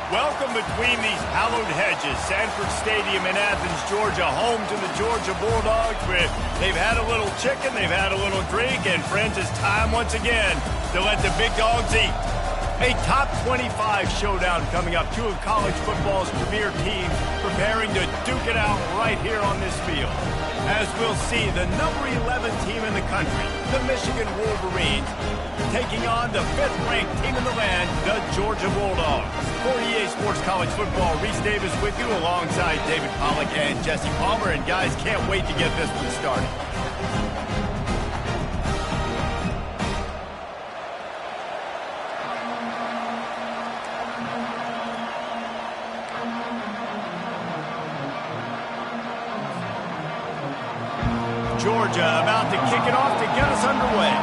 Welcome between these hallowed hedges. Sanford Stadium in Athens, Georgia, home to the Georgia Bulldogs. Where they've had a little chicken, they've had a little drink, and friends, it's time once again to let the big dogs eat. A top 25 showdown coming up. Two of college football's premier teams preparing to duke it out right here on this field. As we'll see, the number 11 team in the country, the Michigan Wolverines, taking on the 5th-ranked team in the land, the Georgia Bulldogs. For EA Sports College Football, Reese Davis with you alongside David Pollack and Jesse Palmer. And guys, can't wait to get this one started. Georgia about to kick it off to get us underway.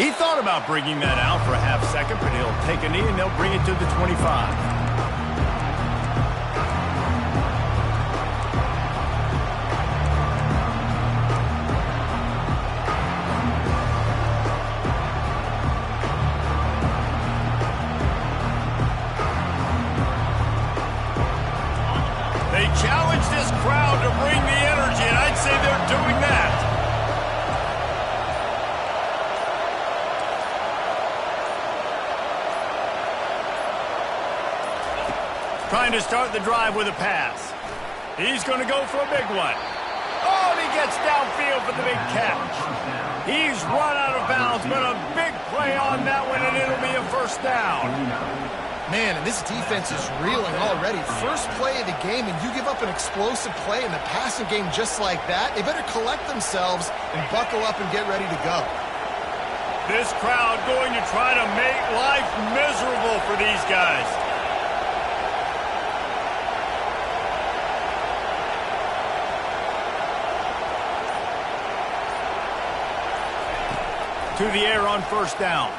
He thought about bringing that out for a half second, but he'll take a knee and they'll bring it to the 25. Challenge this crowd to bring the energy, and I'd say they're doing that. Trying to start the drive with a pass. He's going to go for a big one. Oh, and he gets downfield for the big catch. He's run out of bounds, but a big play on that one, and it'll be a first down. Man, and this defense is reeling already. First play of the game, and you give up an explosive play in the passing game just like that. They better collect themselves and buckle up and get ready to go. This crowd going to try to make life miserable for these guys. To the air on first down.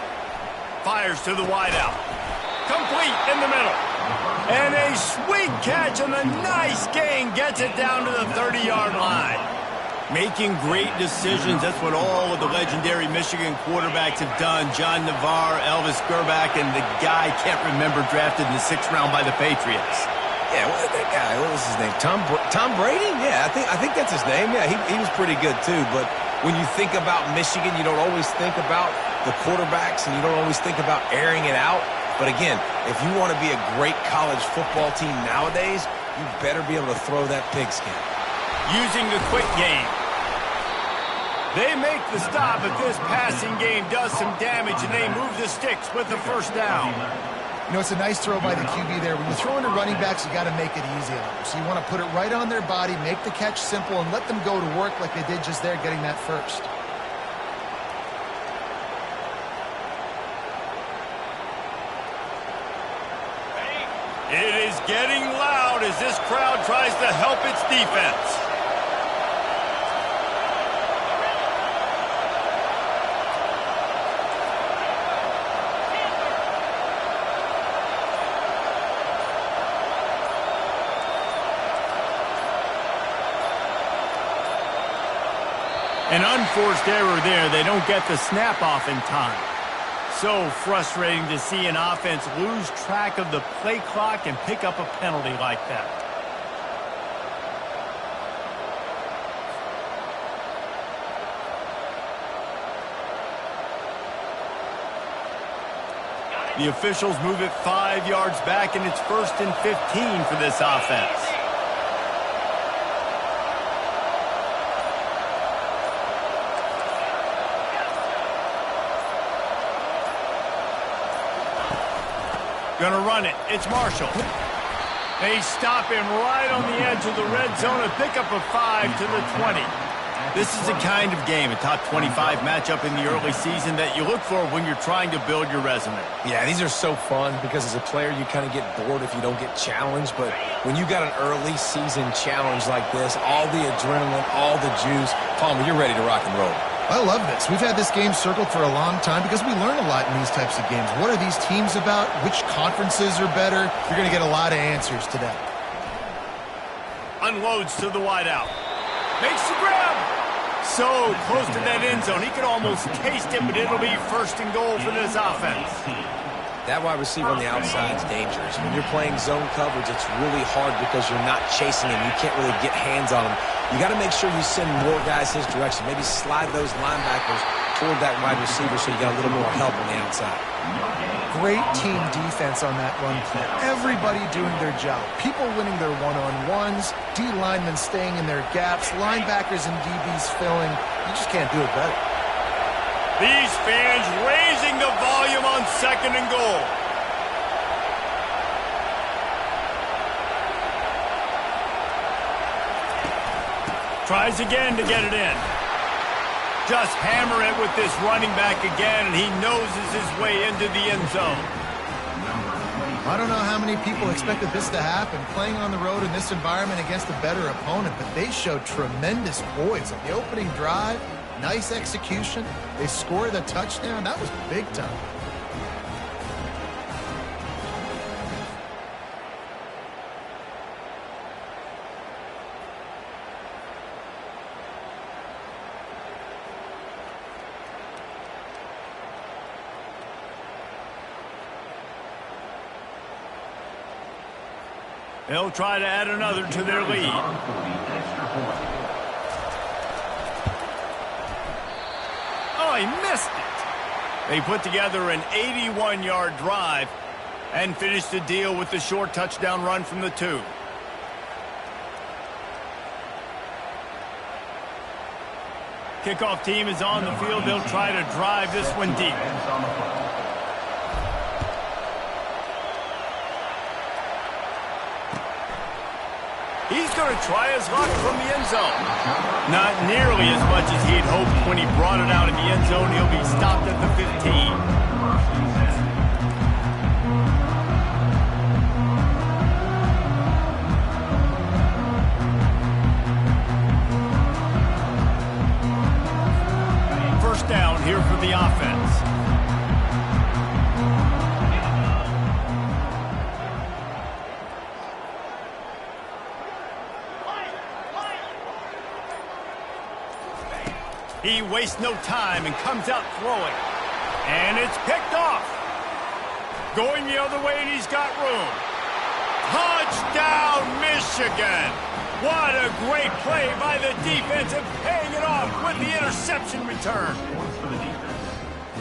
Fires to the wideout. Complete in the middle. And a sweet catch and a nice gain gets it down to the 30-yard line. Making great decisions. That's what all of the legendary Michigan quarterbacks have done. John Navarre, Elvis Gerbach, and the guy, can't remember, drafted in the 6th round by the Patriots. Yeah, that guy, what was his name? Tom Brady? Yeah, I think that's his name. Yeah, he was pretty good too. But when you think about Michigan, you don't always think about the quarterbacks, and you don't always think about airing it out. But again, if you want to be a great college football team nowadays, you better be able to throw that pigskin. Using the quick game. They make the stop, but this passing game does some damage, and they move the sticks with the first down. You know, it's a nice throw by the QB there. When you're throwing to running backs, you got to make it easy on them. So you want to put it right on their body, make the catch simple, and let them go to work like they did just there, getting that first. It is getting loud as this crowd tries to help its defense. An unforced error there. They don't get the snap off in time. So frustrating to see an offense lose track of the play clock and pick up a penalty like that. The officials move it 5 yards back, and it's 1st and 15 for this offense. Gonna run it. It's Marshall. They stop him right on the edge of the red zone. A pickup of 5 to the 20. This is the kind of game, a top 25 matchup in the early season, that you look for when you're trying to build your resume. Yeah, these are so fun because as a player, you kind of get bored if you don't get challenged. But when you got an early season challenge like this, all the adrenaline, all the juice, Palmer, you're ready to rock and roll. I love this. We've had this game circled for a long time because we learn a lot in these types of games. What are these teams about? Which conferences are better? You're going to get a lot of answers today. Unloads to the wideout. Makes the grab. So close to that end zone. He could almost taste it, but it'll be first and goal for this offense. That wide receiver on the outside is dangerous. When you're playing zone coverage, it's really hard because you're not chasing him. You can't really get hands on him. You got to make sure you send more guys his direction. Maybe slide those linebackers toward that wide receiver so you got a little more help on the outside. Great team defense on that run play. Everybody doing their job. People winning their one-on-ones, D linemen staying in their gaps, linebackers and DBs filling. You just can't do it better. These fans raising the volume on second and goal. Tries again to get it in. Just hammer it with this running back again, and he noses his way into the end zone. I don't know how many people expected this to happen, playing on the road in this environment against a better opponent, but they showed tremendous poise on the opening drive. Nice execution. They scored a touchdown. That was big time. They'll try to add another to their lead. Oh, he missed it. They put together an 81-yard drive and finished the deal with the short touchdown run from the 2. Kickoff team is on the field. They'll try to drive this one deep. He's going to try his luck from the end zone. Not nearly as much as he'd hoped when he brought it out in the end zone. He'll be stopped at the 15. First down here for the offense. He wastes no time and comes out throwing. And it's picked off. Going the other way, and he's got room. Touchdown, Michigan. What a great play by the defense and paying it off with the interception return.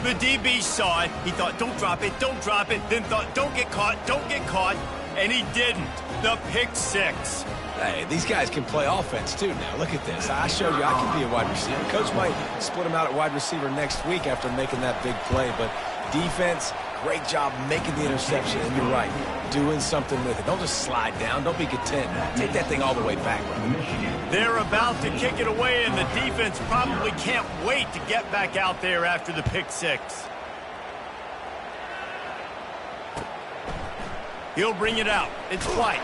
The DB saw it. He thought, don't drop it, don't drop it. Then thought, don't get caught. And he didn't. The pick six. Hey, these guys can play offense, too, now. Look at this. I showed you I can be a wide receiver. Coach might split him out at wide receiver next week after making that big play. But defense, great job making the interception. And you're right, doing something with it. Don't just slide down. Don't be content. Take that thing all the way back. They're about to kick it away, and the defense probably can't wait to get back out there after the pick six. He'll bring it out. It's White.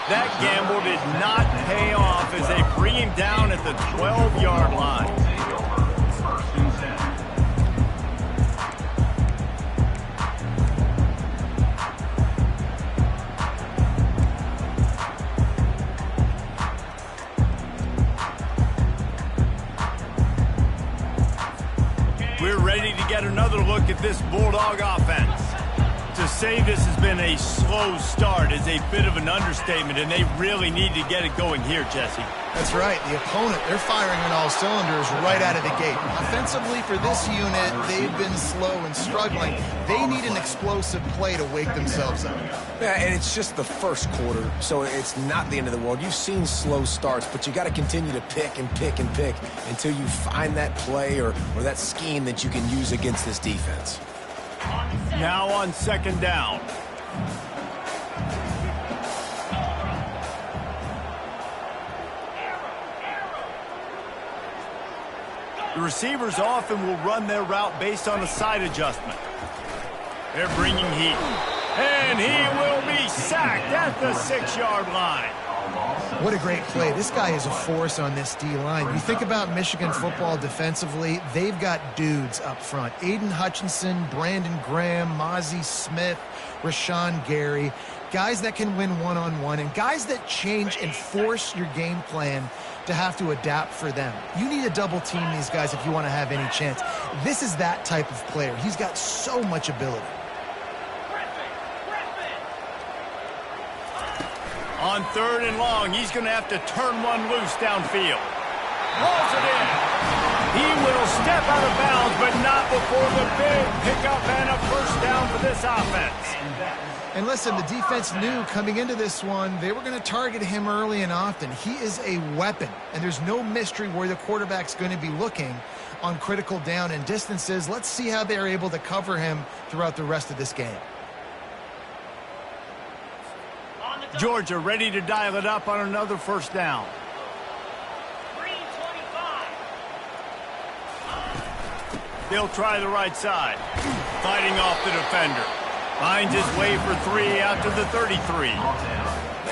That gamble did not pay off as they bring him down at the 12-yard line. We're ready to get another look at this Bulldog offense. To say this has been a slow start is a bit of an understatement, and they really need to get it going here, Jesse. That's right. The opponent, they're firing on all cylinders right out of the gate. Offensively, for this unit, they've been slow and struggling. They need an explosive play to wake themselves up. Yeah, and it's just the first quarter, so it's not the end of the world. You've seen slow starts, but you got to continue to pick and pick and pick until you find that play or that scheme that you can use against this defense. Now on second down. The receivers often will run their route based on a side adjustment. They're bringing heat. And he will be sacked at the 6-yard line. What a great play. This guy is a force on this D-line. You think about Michigan football defensively, they've got dudes up front. Aiden Hutchinson, Brandon Graham, Mozzie Smith, Rashawn Gary. Guys that can win one-on-one and guys that change and force your game plan to have to adapt for them. You need to double team these guys if you want to have any chance. This is that type of player. He's got so much ability. On 3rd and long, he's going to have to turn one loose downfield. Rolls it in. He will step out of bounds, but not before the big pickup and a first down for this offense. And listen, the defense knew coming into this one, they were going to target him early and often. He is a weapon, and there's no mystery where the quarterback's going to be looking on critical down and distances. Let's see how they're able to cover him throughout the rest of this game. Georgia ready to dial it up on another first down. They'll try the right side. Fighting off the defender. Finds his way for 3 out to the 33.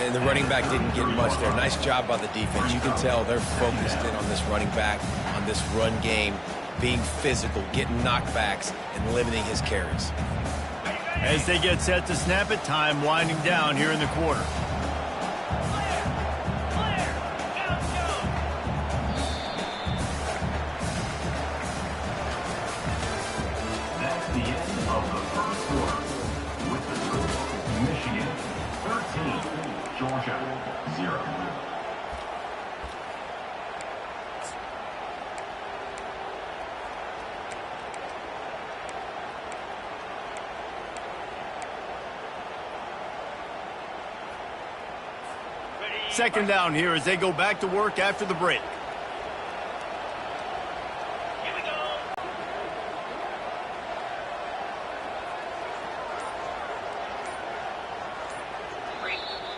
And the running back didn't get much there. Nice job by the defense. You can tell they're focused in on this running back, on this run game, being physical, getting knockbacks, and limiting his carries. As they get set to snap it, time winding down here in the quarter. That's the end of the first quarter. With the score, Michigan 13, Georgia 0. Second down here as they go back to work after the break. Here we go.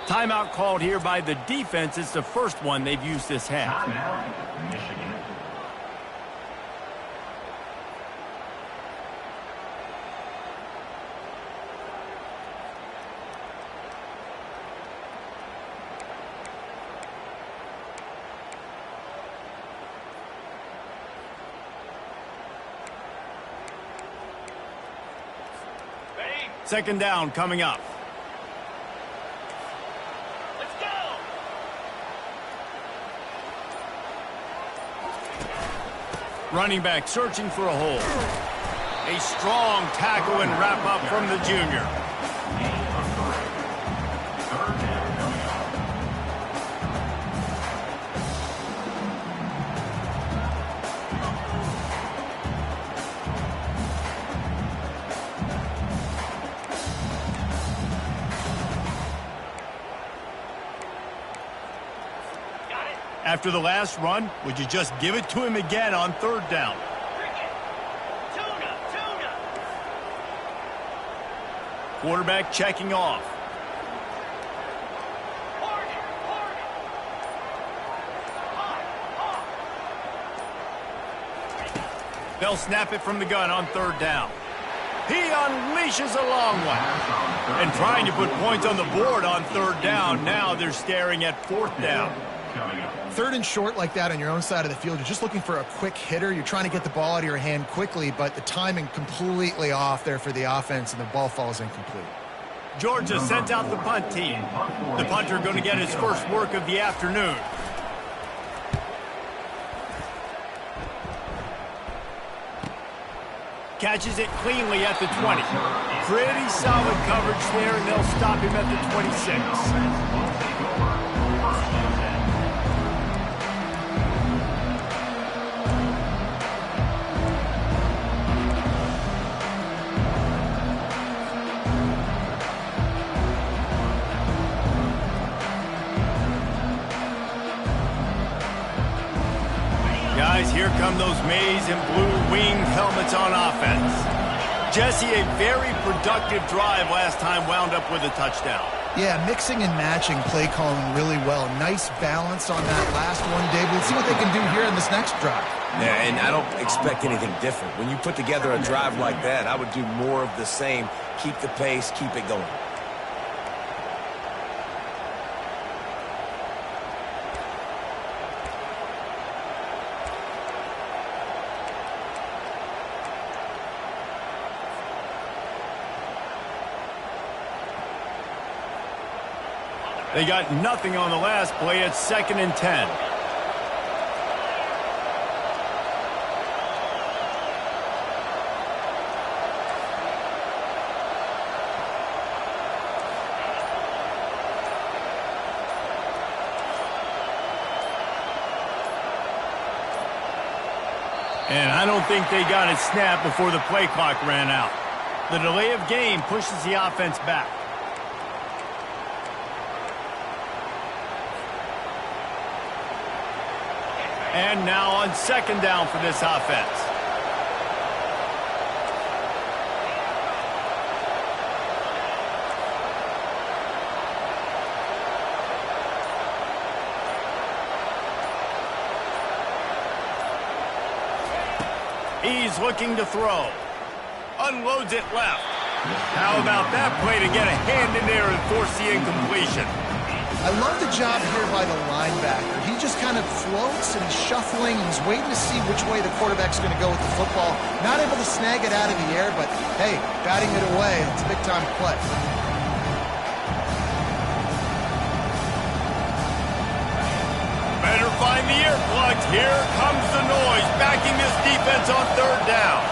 Timeout called here by the defense. It's the first one they've used this half. Timeout, Michigan. Second down coming up. Let's go. Running back searching for a hole. A strong tackle and wrap up from the junior. Third down coming up. After the last run, would you just give it to him again on third down? Quarterback checking off. They'll snap it from the gun on third down. He unleashes a long one. And trying to put points on the board on third down. Now they're staring at fourth down. Third and short like that on your own side of the field, you're just looking for a quick hitter. You're trying to get the ball out of your hand quickly, but the timing completely off there for the offense, and the ball falls incomplete. Georgia sent out the punt team. The punter going to get his first work of the afternoon. Catches it cleanly at the 20. Pretty solid coverage there, and they'll stop him at the 26. Guys, here come those maize and blue winged helmets on offense. Jesse, a very productive drive last time, wound up with a touchdown. Yeah, mixing and matching play calling really well. Nice balance on that last one, Dave. Let's see what they can do here in this next drive. Yeah, and I don't expect anything different. When you put together a drive like that, I would do more of the same. Keep the pace, keep it going. They got nothing on the last play. It's 2nd and 10. And I don't think they got it snapped before the play clock ran out. The delay of game pushes the offense back. And now on second down for this offense. He's looking to throw. Unloads it left. How about that play to get a hand in there and force the incompletion? I love the job here by the linebacker. He just kind of floats and he's shuffling and he's waiting to see which way the quarterback's going to go with the football. Not able to snag it out of the air, but hey, batting it away, it's a big-time play. Better find the earplugs. Here comes the noise, backing this defense on third down.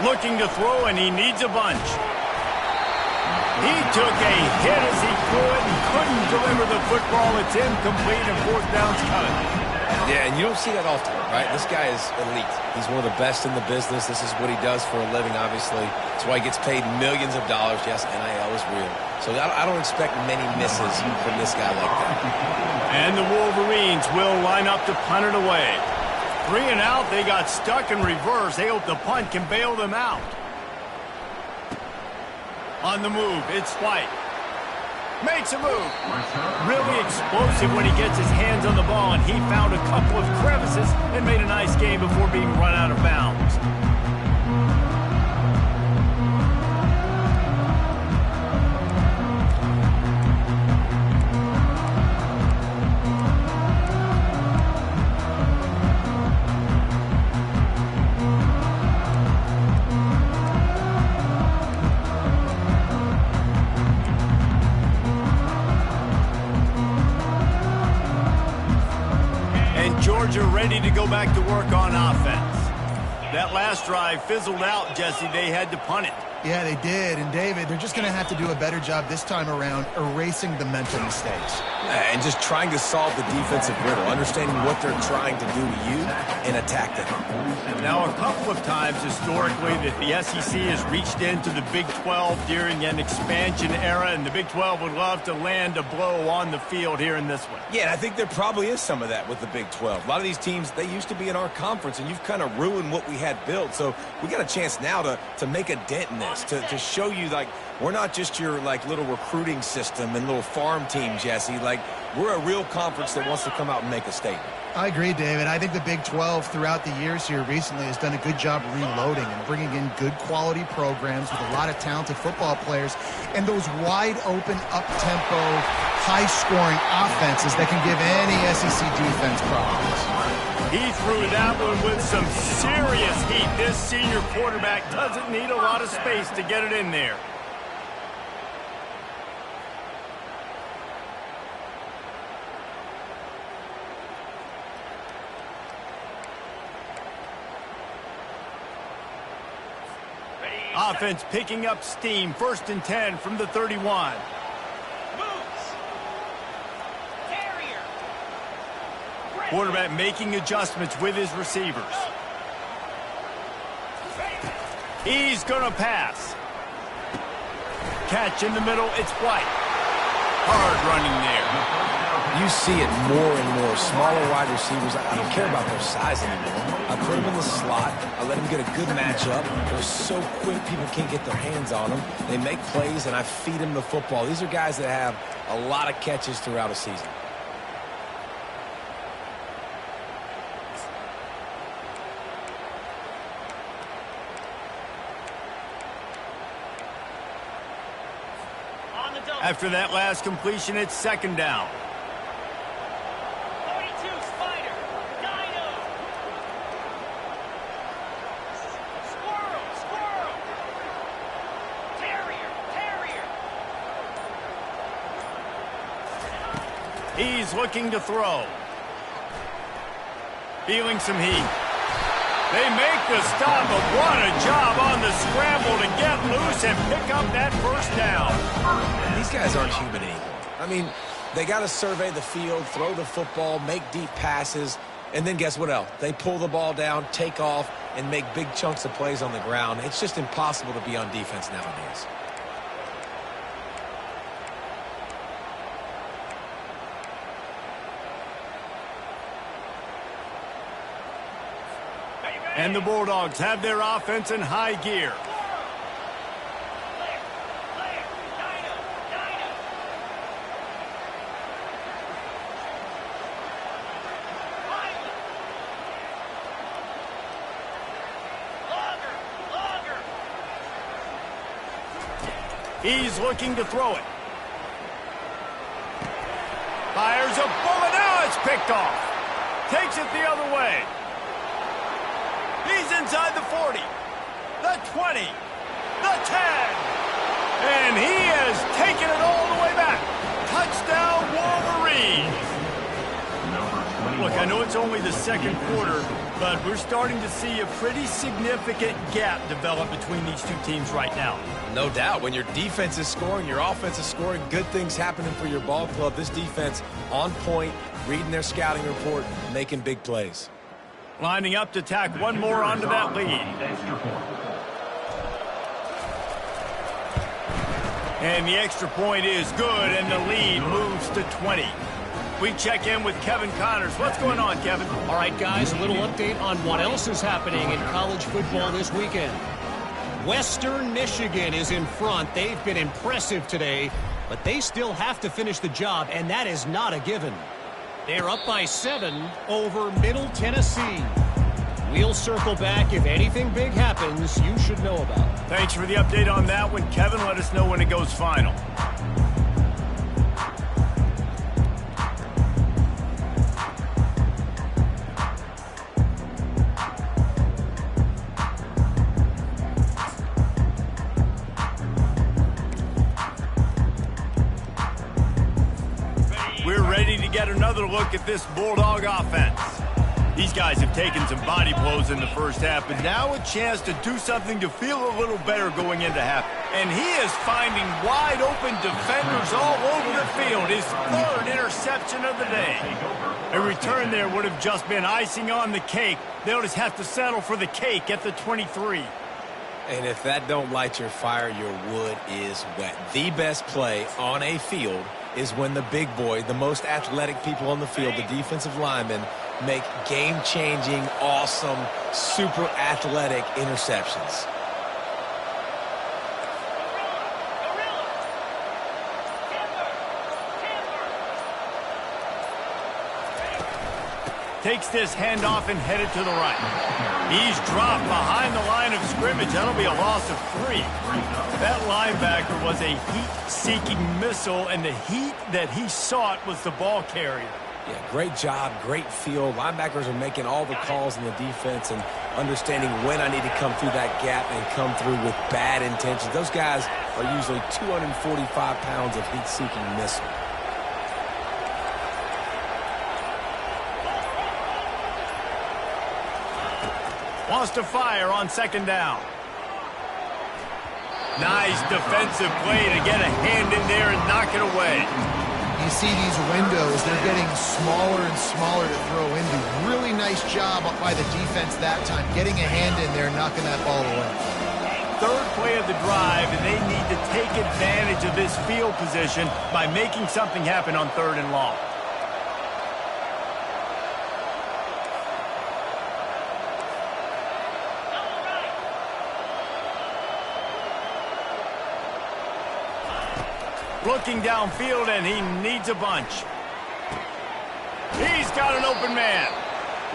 Looking to throw, and he needs a bunch. He took a hit as he could and couldn't deliver the football. It's incomplete, and fourth down's coming. Yeah, and you don't see that often, right? This guy is elite. He's one of the best in the business. This is what he does for a living, obviously. That's why he gets paid millions of dollars. Yes, NIL is real. So I don't expect many misses from this guy like that. And the Wolverines will line up to punt it away. 3 and out, they got stuck in reverse. They hope the punt can bail them out. On the move, it's White. Makes a move. Really explosive when he gets his hands on the ball, and he found a couple of crevices and made a nice game before being run out of bounds. Georgia ready to go back to work on offense. That last drive fizzled out, Jesse. They had to punt it. Yeah, they did. And, David, they're just going to have to do a better job this time around erasing the mental mistakes. And just trying to solve the defensive riddle, understanding what they're trying to do to you and attack them. Now, a couple of times historically that the SEC has reached into the Big 12 during an expansion era, and the Big 12 would love to land a blow on the field here in this one. Yeah, and I think there probably is some of that with the Big 12. A lot of these teams, they used to be in our conference, and you've kind of ruined what we had built. So we got a chance now to make a dent in this, to show you, like, we're not just your, like, little recruiting system and little farm team, Jesse. Like, we're a real conference that wants to come out and make a statement. I agree, David. I think the Big 12 throughout the years here recently has done a good job reloading and bringing in good quality programs with a lot of talented football players and those wide open, up-tempo, high-scoring offenses that can give any SEC defense problems. He threw that one with some serious heat. This senior quarterback doesn't need a lot of space to get it in there. Offense picking up steam. 1st and 10 from the 31. Quarterback making adjustments with his receivers. He's going to pass. Catch in the middle. It's White. Hard running there. You see it more and more. Smaller wide receivers, I don't care about their size anymore. I put them in the slot. I let them get a good matchup. They're so quick, people can't get their hands on them. They make plays, and I feed them the football. These are guys that have a lot of catches throughout a season. After that last completion, it's 2nd down. He's looking to throw. Feeling some heat. They make the stop, but what a job on the scramble to get loose and pick up that first down. These guys aren't human anymore. I mean, they got to survey the field, throw the football, make deep passes, and then guess what else? They pull the ball down, take off, and make big chunks of plays on the ground. It's just impossible to be on defense nowadays. And the Bulldogs have their offense in high gear. He's looking to throw it. Fires a bullet. Now it's picked off. Takes it the other way. He's inside the 40, the 20, the 10. And he has taken it all the way back. Touchdown, Wolverines. Look, I know it's only the second quarter, but we're starting to see a pretty significant gap develop between these two teams right now. No doubt. When your defense is scoring, your offense is scoring, good things happening for your ball club. This defense on point, reading their scouting report, making big plays. Lining up to tack one more onto that lead. And the extra point is good, and the lead moves to 20. We check in with Kevin Connors. What's going on, Kevin? All right, guys, a little update on what else is happening in college football this weekend. Western Michigan is in front. They've been impressive today, but they still have to finish the job, and that is not a given. They're up by 7 over Middle Tennessee. We'll circle back. If anything big happens, you should know about it. Thanks for the update on that one, Kevin. Let us know when it goes final. We're ready to get another look at this Bulldog offense. These guys have taken some body blows in the first half, but now a chance to do something to feel a little better going into half. And he is finding wide open defenders all over the field. His third interception of the day. A return there would have just been icing on the cake. They'll just have to settle for the cake at the 23. And if that don't light your fire, your wood is wet. The best play on a field is when the big boy, the most athletic people on the field, the defensive linemen, make game-changing, awesome, super athletic interceptions. Takes this handoff and headed to the right. He's dropped behind the line of scrimmage. That'll be a loss of 3. That linebacker was a heat-seeking missile, and the heat that he sought was the ball carrier. Yeah, great job, great feel. Linebackers are making all the calls in the defense and understanding when I need to come through that gap and come through with bad intentions. Those guys are usually 245 pounds of heat-seeking missile. Wants to fire on second down. Nice defensive play to get a hand in there and knock it away. You see these windows, they're getting smaller and smaller to throw into. Really nice job by the defense that time, getting a hand in there and knocking that ball away. Third play of the drive, and they need to take advantage of this field position by making something happen on 3rd and long. Looking downfield, and he needs a bunch. He's got an open man.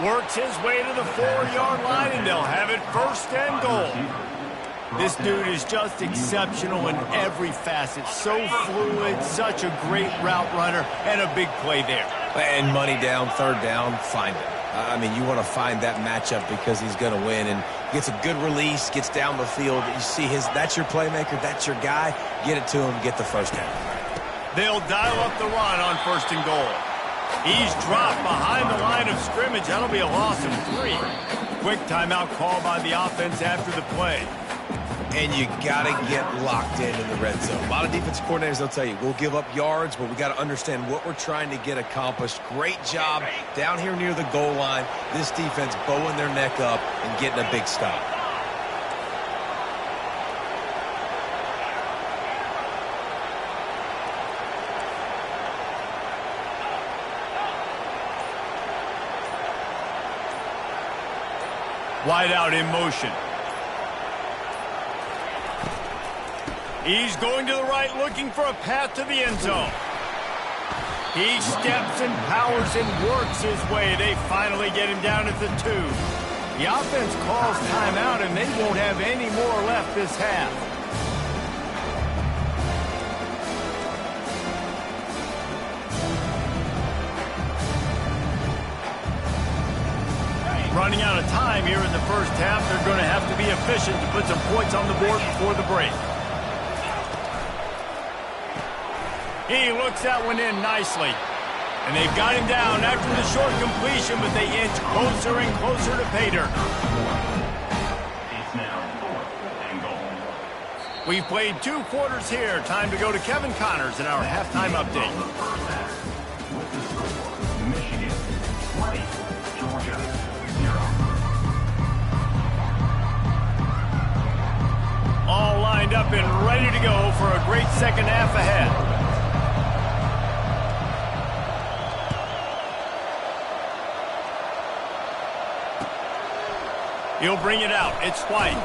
Works his way to the 4-yard line, and they'll have it 1st and goal. This dude is just exceptional in every facet. So fluid, such a great route runner, and a big play there. And money down, 3rd down, find him. I mean, you want to find that matchup because he's going to win, and gets a good release, gets down the field. You see that's your playmaker, that's your guy. Get it to him, get the 1st down. They'll dial up the run on 1st and goal. He's dropped behind the line of scrimmage. That'll be a loss of 3. Quick timeout call by the offense after the play. And you got to get locked in the red zone. A lot of defensive coordinators, they'll tell you, we'll give up yards, but we got to understand what we're trying to get accomplished. Great job down here near the goal line. This defense bowing their neck up and getting a big stop. Wide out in motion. He's going to the right, looking for a path to the end zone. He steps and powers and works his way. They finally get him down at the 2. The offense calls timeout, and they won't have any more left this half. Running out of time here in the first half. They're going to have to be efficient to put some points on the board before the break. He looks that one in nicely. And they've got him down after the short completion, but they inch closer and closer to pay dirt. It's now 4th and goal. We've played 2 quarters here. Time to go to Kevin Connors in our halftime update. With the score, Michigan 20, Georgia 0. All lined up and ready to go for a great second half ahead. He'll bring it out. It's White.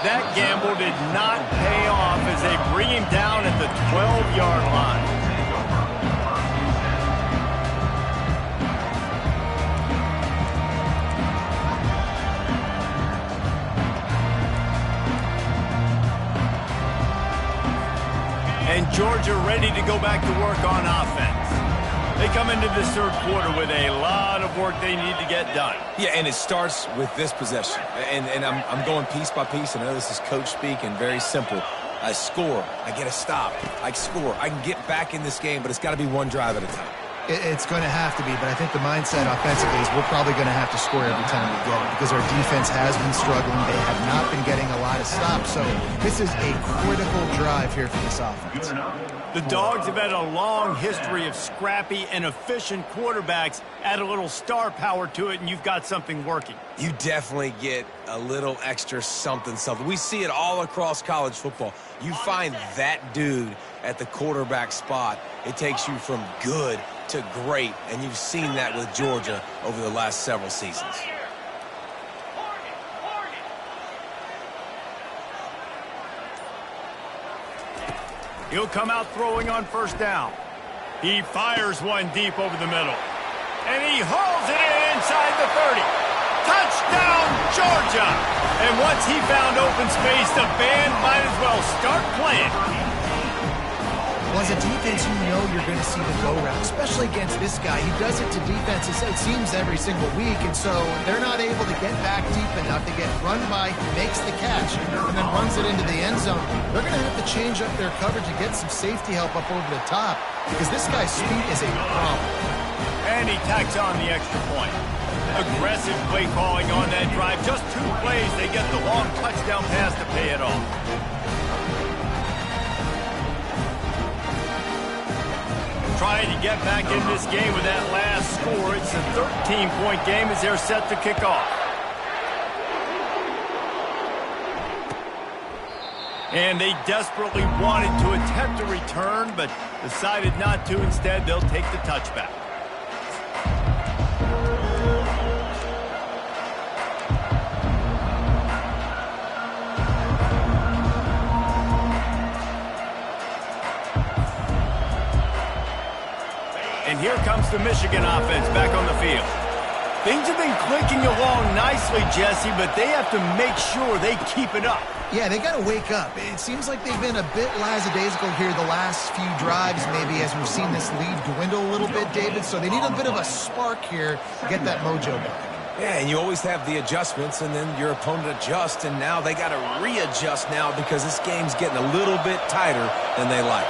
That gamble did not pay off as they bring him down at the 12-yard line. And Georgia ready to go back to work on offense. They come into this third quarter with a lot of work they need to get done. Yeah, and it starts with this possession. And I'm going piece by piece. I know this is coach speak and very simple. I score. I get a stop. I score. I can get back in this game, but it's got to be one drive at a time. It's going to have to be, but I think the mindset offensively is we're probably going to have to score every time we get it because our defense has been struggling. They have not been getting a lot of stops, so this is a critical drive here for this offense. The Dogs have had a long history of scrappy and efficient quarterbacks. Add a little star power to it, and you've got something working. You definitely get a little extra something. We see it all across college football. You find that dude at the quarterback spot, it takes you from good to great, and you've seen that with Georgia over the last several seasons. He'll come out throwing on first down. He fires one deep over the middle. And he hauls it in inside the 30. Touchdown, Georgia! And once he found open space, the band might as well start playing. Well, as a defense, you know you're going to see the go route, especially against this guy. He does it to defenses, it seems, every single week, and so they're not able to get back deep enough. They get run by, he makes the catch, and then runs it into the end zone. They're going to have to change up their coverage and get some safety help up over the top because this guy's speed is a problem. And he tacks on the extra point. Aggressive play calling on that drive. Just 2 plays, they get the long touchdown pass to pay it off. Trying to get back in this game with that last score. It's a 13-point game as they're set to kick off. And they desperately wanted to attempt a return, but decided not to. Instead, they'll take the touchback. And here comes the Michigan offense back on the field. Things have been clicking along nicely, Jesse, but they have to make sure they keep it up. Yeah, they got to wake up. It seems like they've been a bit lackadaisical here the last few drives, maybe, as we've seen this lead dwindle a little bit, David. So they need a bit of a spark here to get that mojo back. Yeah, and you always have the adjustments, and then your opponent adjusts, and now they got to readjust now because this game's getting a little bit tighter than they like.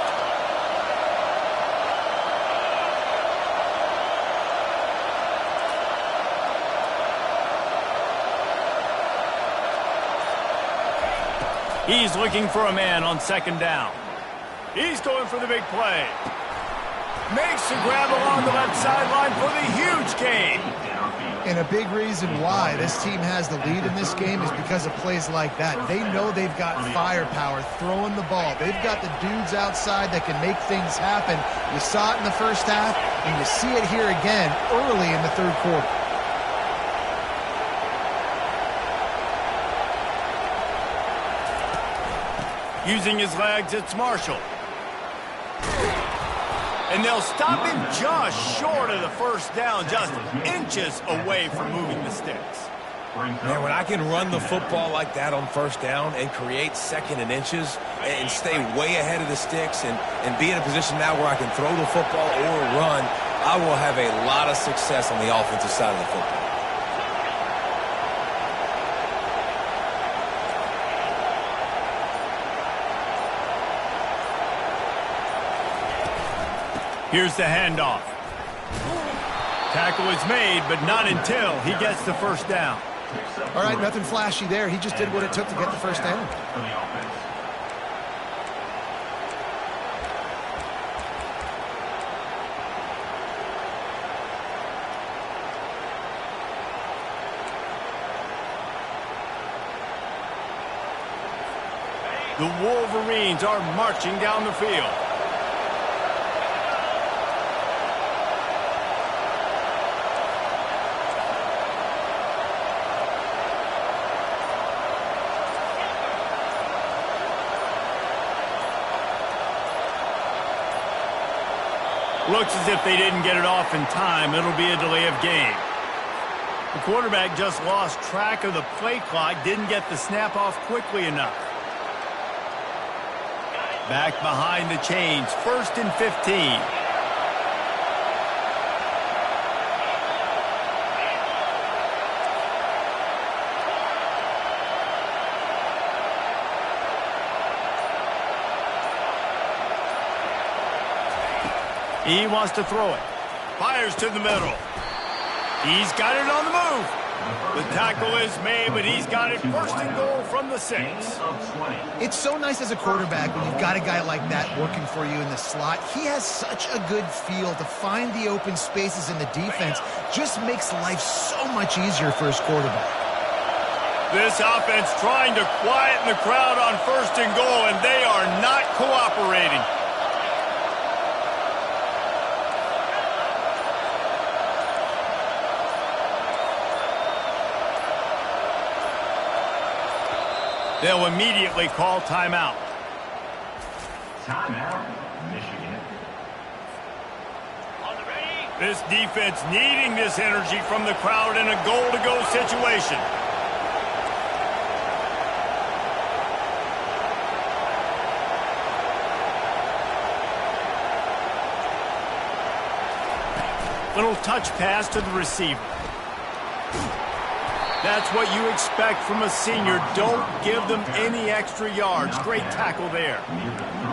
He's looking for a man on second down. He's going for the big play. Makes the grab along the left sideline for the huge gain. And a big reason why this team has the lead in this game is because of plays like that. They know they've got firepower throwing the ball. They've got the dudes outside that can make things happen. You saw it in the first half, and you see it here again early in the third quarter. Using his legs, it's Marshall. And they'll stop him just short of the first down, just inches away from moving the sticks. Man, when I can run the football like that on first down and create second and inches and stay way ahead of the sticks and be in a position now where I can throw the football or run, I will have a lot of success on the offensive side of the football. Here's the handoff. Tackle is made, but not until he gets the first down. All right, nothing flashy there. He just did what it took to get the first down. The Wolverines are marching down the field. Looks as if they didn't get it off in time. It'll be a delay of game. The quarterback just lost track of the play clock, didn't get the snap off quickly enough. Back behind the chains, 1st and 15. He wants to throw it. Fires to the middle. He's got it on the move. The tackle is made, but he's got it 1st and goal from the 6. It's so nice as a quarterback when you've got a guy like that working for you in the slot. He has such a good feel to find the open spaces in the defense. Just makes life so much easier for his quarterback. This offense trying to quieten the crowd on 1st and goal, and they are not cooperating. They'll immediately call timeout. Timeout, Michigan. This defense needing this energy from the crowd in a goal-to-go situation. Little touch pass to the receiver. That's what you expect from a senior. Don't give them any extra yards. Great tackle there.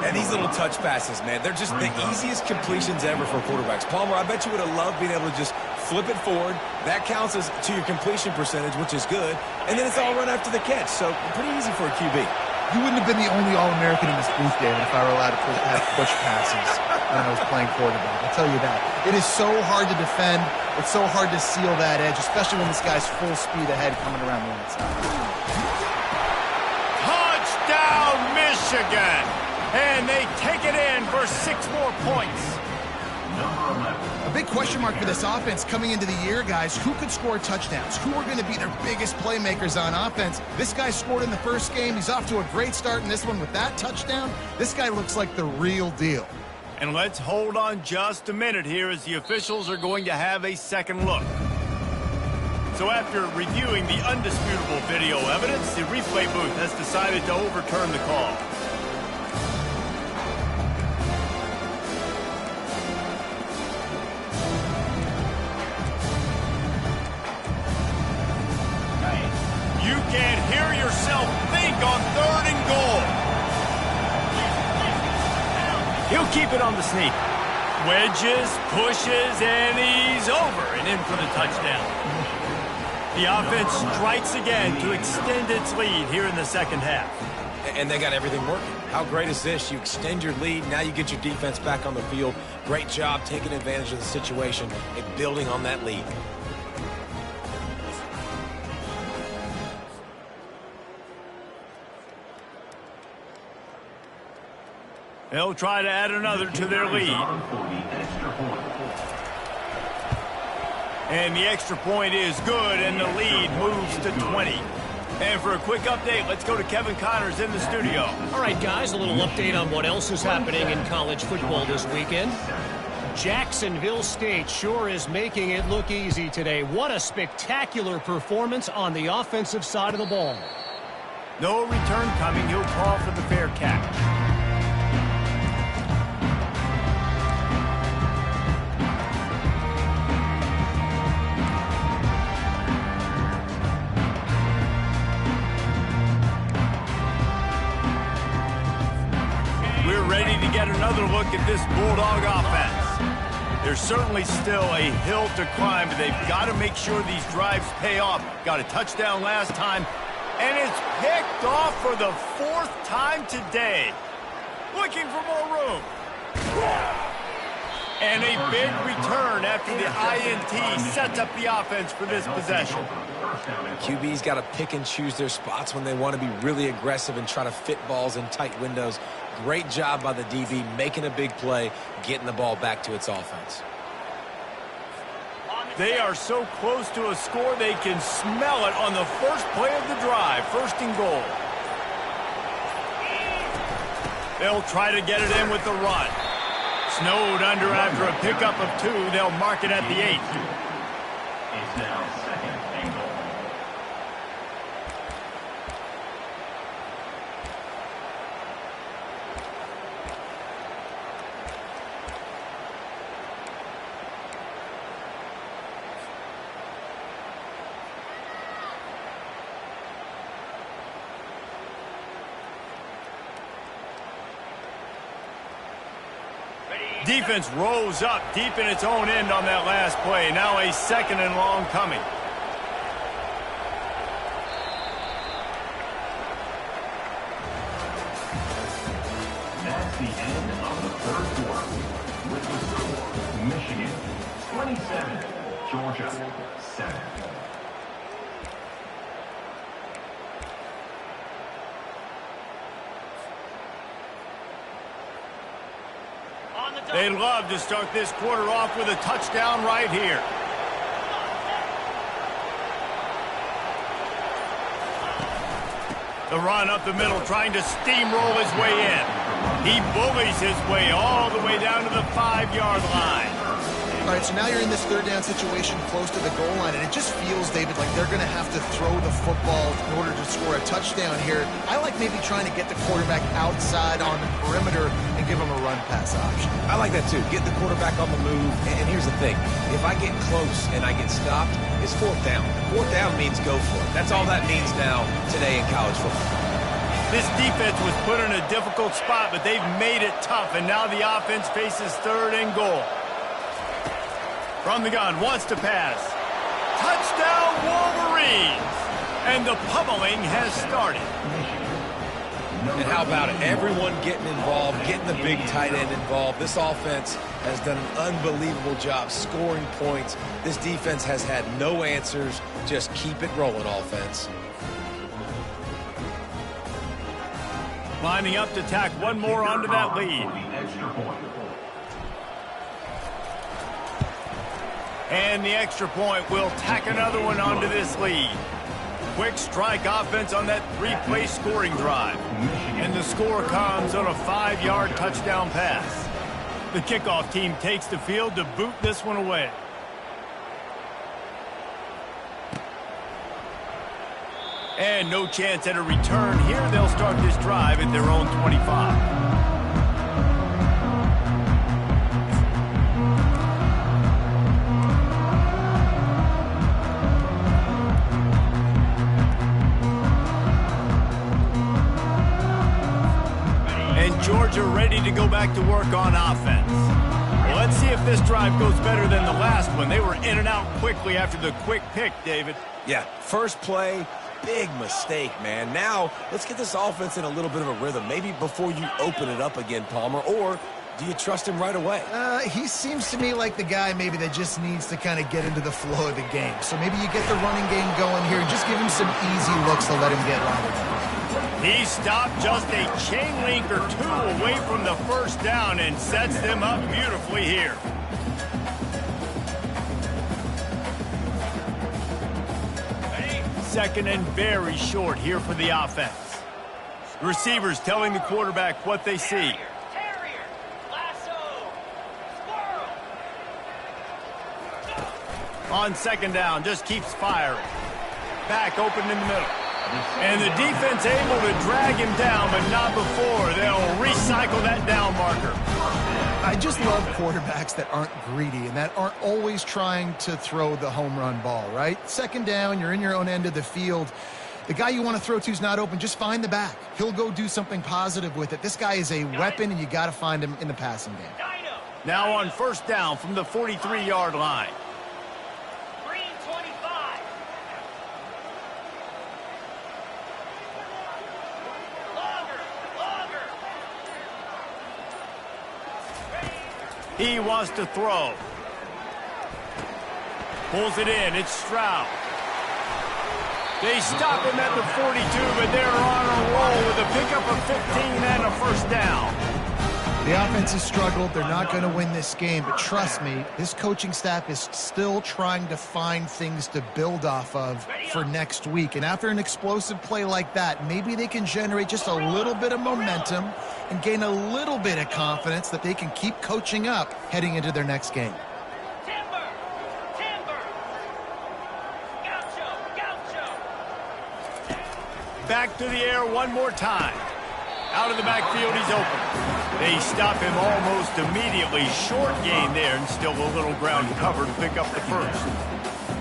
And these little touch passes, man, they're just the easiest completions ever for quarterbacks. Palmer, I bet you would have loved being able to just flip it forward. That counts as to your completion percentage, which is good. And then it's all run after the catch. So pretty easy for a QB. You wouldn't have been the only All-American in this booth, David, if I were allowed to have push passes when I was playing quarterback. I'll tell you that. It is so hard to defend. It's so hard to seal that edge, especially when this guy's full speed ahead coming around the outside. Touchdown, Michigan! And they take it in for 6 more points. A big question mark for this offense coming into the year, guys. Who could score touchdowns? Who are going to be their biggest playmakers on offense? This guy scored in the first game. He's off to a great start in this one with that touchdown. This guy looks like the real deal. And let's hold on just a minute here as the officials are going to have a second look. So after reviewing the undisputable video evidence, the replay booth has decided to overturn the call. You can't hear yourself think on 3rd and goal. He'll keep it on the sneak. Wedges, pushes, and he's over and in for the touchdown. The offense strikes again to extend its lead here in the second half. and they got everything working. How great is this? You extend your lead. Now you get your defense back on the field. Great job taking advantage of the situation and building on that lead. They'll try to add another to their lead. And the extra point is good, and the lead moves to 20. And for a quick update, let's go to Kevin Connors in the studio. All right, guys, a little update on what else is happening in college football this weekend. Jacksonville State sure is making it look easy today. What a spectacular performance on the offensive side of the ball. No return coming. He'll call for the fair catch. Ready to get another look at this Bulldog offense. There's certainly still a hill to climb, but they've got to make sure these drives pay off. Got a touchdown last time, and it's picked off for the 4th time today. Looking for more room. And a big return after the INT sets up the offense for this possession. QB's got to pick and choose their spots when they want to be really aggressive and try to fit balls in tight windows. Great job by the DB making a big play, getting the ball back to its offense. They are so close to a score they can smell it on the first play of the drive. 1st and goal. They'll try to get it in with the run. Snowed under after a pickup of 2. They'll mark it at the 8. It's now 2nd and goal. Defense rose up deep in its own end on that last play. Now a 2nd and long coming. That's the end of the 3rd quarter. With the score, Michigan 27, Georgia 7. They'd love to start this quarter off with a touchdown right here. The run up the middle, trying to steamroll his way in. He bullies his way all the way down to the 5-yard line. All right, so now you're in this 3rd down situation close to the goal line, and it just feels, David, like they're going to have to throw the football in order to score a touchdown here. I like maybe trying to get the quarterback outside on the perimeter and give him a run-pass option. I like that, too. Get the quarterback on the move. And here's the thing. If I get close and I get stopped, it's 4th down. 4th down means go for it. That's all that means now today in college football. This defense was put in a difficult spot, but they've made it tough, and now the offense faces 3rd and goal. From the gun, wants to pass. Touchdown, Wolverines! And the pummeling has started. And how about it? Everyone getting involved, getting the big tight end involved. This offense has done an unbelievable job scoring points. This defense has had no answers. Just keep it rolling, offense. Lining up to tack one more onto that lead. And the extra point will tack another one onto this lead. Quick strike offense on that 3-play scoring drive. And the score comes on a 5-yard touchdown pass. The kickoff team takes the field to boot this one away. And no chance at a return here. They'll start this drive at their own 25. Georgia ready to go back to work on offense. Well, let's see if this drive goes better than the last one. They were in and out quickly after the quick pick, David. Yeah, first play, big mistake, man. Now, let's get this offense in a little bit of a rhythm. Maybe before you open it up again, Palmer, or do you trust him right away? He seems to me like the guy maybe that just needs to kind of get into the flow of the game. So maybe you get the running game going here and just give him some easy looks to let him get longer. He stopped just a chain link or two away from the first down and sets them up beautifully here. Second and very short here for the offense. The receivers telling the quarterback what they see. On second down, just keeps firing. Back open in the middle. And the defense able to drag him down, but not before. They'll recycle that down marker. I just love quarterbacks that aren't greedy and that aren't always trying to throw the home run ball, right? Second down, you're in your own end of the field. The guy you want to throw to is not open. Just find the back. He'll go do something positive with it. This guy is a weapon, and you got to find him in the passing game. Now on first down from the 43-yard line. He wants to throw. Pulls it in. It's Stroud. They stop him at the 42, but they're on a roll with a pickup of 15 and a first down. The offense has struggled. They're not going to win this game, but trust me, this coaching staff is still trying to find things to build off of for next week. And after an explosive play like that, maybe they can generate just a little bit of momentum and gain a little bit of confidence that they can keep coaching up heading into their next game. Back to the air one more time. Out of the backfield, he's open. They stop him almost immediately. Short gain there, and still a little ground cover to pick up the first.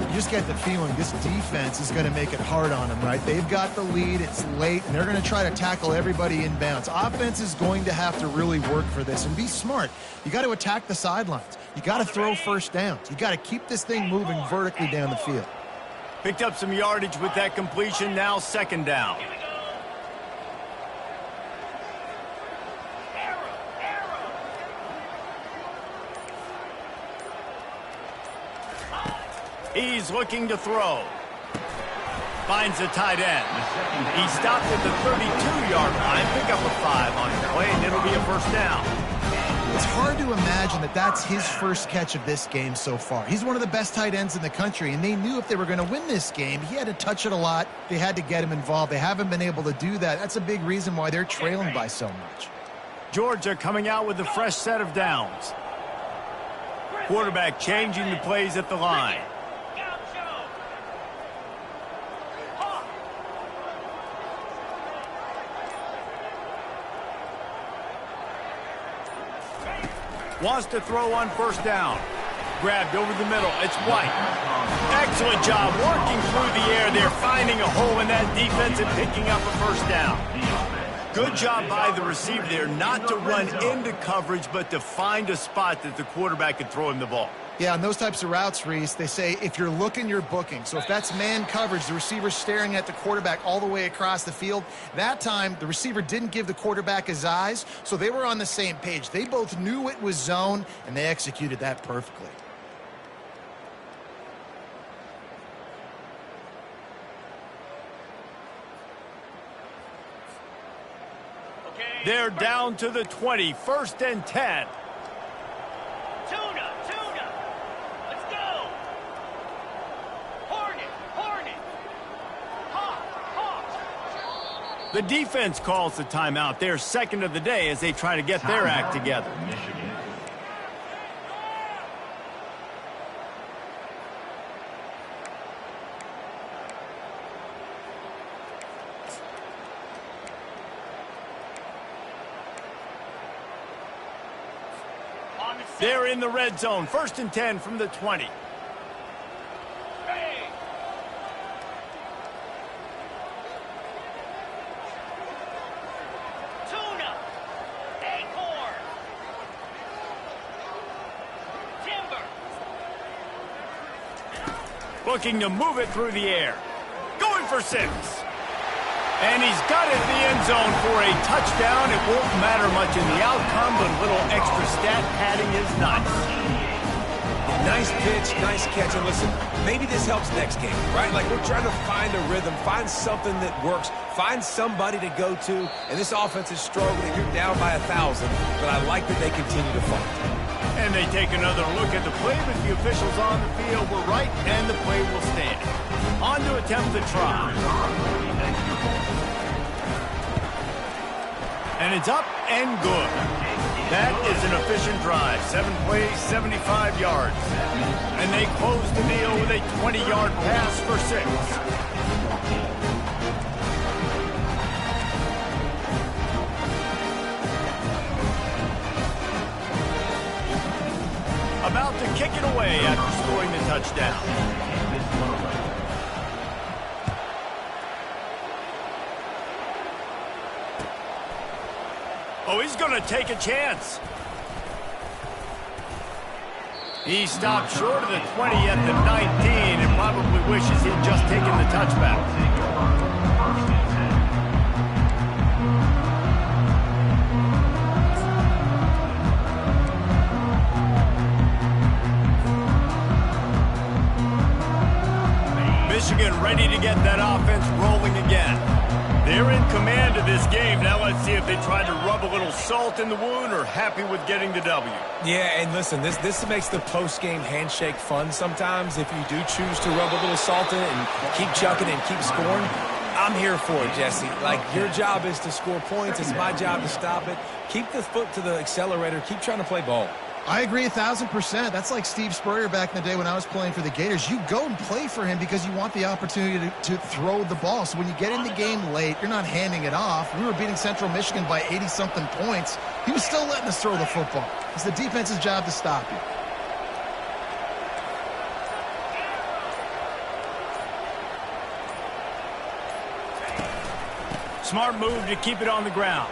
You just get the feeling this defense is going to make it hard on them, right? They've got the lead, it's late, and they're going to try to tackle everybody inbounds. Offense is going to have to really work for this and be smart. You got to attack the sidelines. You got to throw first downs. You got to keep this thing moving vertically down the field. Picked up some yardage with that completion. Now second down. He's looking to throw. Finds a tight end. He stopped at the 32-yard line. Pick up a 5 on the play, and it'll be a first down. It's hard to imagine that that's his first catch of this game so far. He's one of the best tight ends in the country, and they knew if they were going to win this game, he had to touch it a lot. They had to get him involved. They haven't been able to do that. That's a big reason why they're trailing by so much. Georgia coming out with a fresh set of downs. Quarterback changing the plays at the line. Wants to throw on first down. Grabbed over the middle. It's White. Excellent job working through the air. They're finding a hole in that defense and picking up a first down. Good job by the receiver there not to run into coverage, but to find a spot that the quarterback could throw him the ball. Yeah, on those types of routes, Reese, they say if you're looking, you're booking. So if that's man coverage, the receiver's staring at the quarterback all the way across the field. That time, the receiver didn't give the quarterback his eyes, so they were on the same page. They both knew it was zone, and they executed that perfectly. They're down to the 20, 1st and 10. The defense calls the timeout. They're second of the day as they try to get their act together. They're in the red zone. 1st and 10 from the 20. Looking to move it through the air. Going for 6. And he's got it in the end zone for a touchdown. It won't matter much in the outcome, but a little extra stat padding is nice. Nice pitch, nice catch. And listen, maybe this helps next game, right? Like, we're trying to find a rhythm, find something that works, find somebody to go to. And this offense is struggling. You're down by 1,000, but I like that they continue to fight. And they take another look at the play, but the officials on the field were right, and the play will stand. On to attempt the try. And it's up and good. That is an efficient drive. 7 plays, 75 yards. And they close the deal with a 20-yard pass for 6. About to kick it away after scoring the touchdown. Oh, he's going to take a chance. He stopped short of the 20 at the 19 and probably wishes he'd just taken the touchback. Michigan ready to get that offense rolling again. They're in command of this game. Now let's see if they try to rub a little salt in the wound or happy with getting the W. Yeah, and listen, this makes the post-game handshake fun sometimes. If you do choose to rub a little salt in it and keep chucking and keep scoring, I'm here for it, Jesse. Like, your job is to score points. It's my job to stop it. Keep the foot to the accelerator. Keep trying to play ball. I agree 1,000%. That's like Steve Spurrier back in the day when I was playing for the Gators. You go and play for him because you want the opportunity to throw the ball. So when you get in the game late, you're not handing it off. We were beating Central Michigan by 80-something points. He was still letting us throw the football. It's the defense's job to stop you. Smart move to keep it on the ground.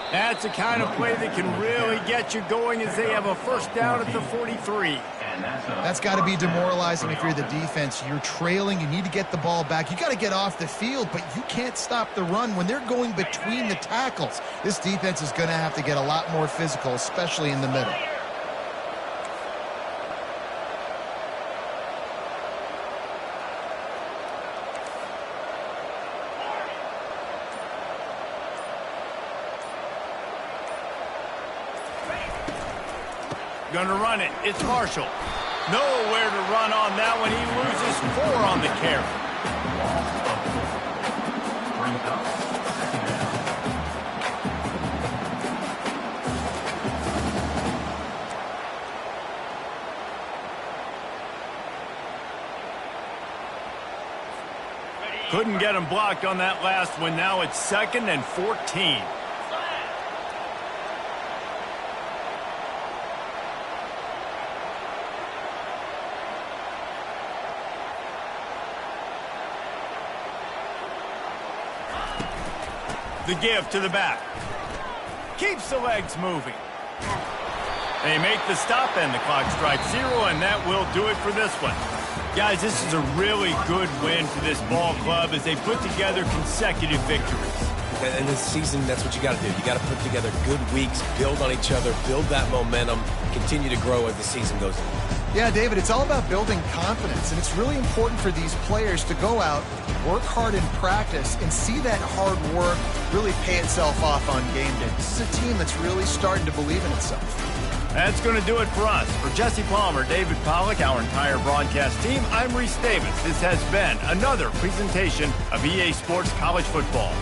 That's the kind of play that can really get you going as they have a first down at the 43. That's got to be demoralizing if you're the defense. You're trailing. You need to get the ball back. You got to get off the field, but you can't stop the run when they're going between the tackles. This defense is going to have to get a lot more physical, especially in the middle. Going to run it. It's Marshall. Nowhere to run on that one. He loses 4 on the carry. Couldn't get him blocked on that last one. Now it's 2nd and 14. The give to the back. Keeps the legs moving. They make the stop and the clock strikes 0, and that will do it for this one. Guys, this is a really good win for this ball club as they put together consecutive victories. And this season, that's what you got to do. You got to put together good weeks, build on each other, build that momentum, continue to grow as the season goes on. Yeah, David, it's all about building confidence, and it's really important for these players to go out, work hard in practice, and see that hard work really pay itself off on game day. This is a team that's really starting to believe in itself. That's going to do it for us. For Jesse Palmer, David Pollack, our entire broadcast team, I'm Reese Davis. This has been another presentation of EA Sports College Football.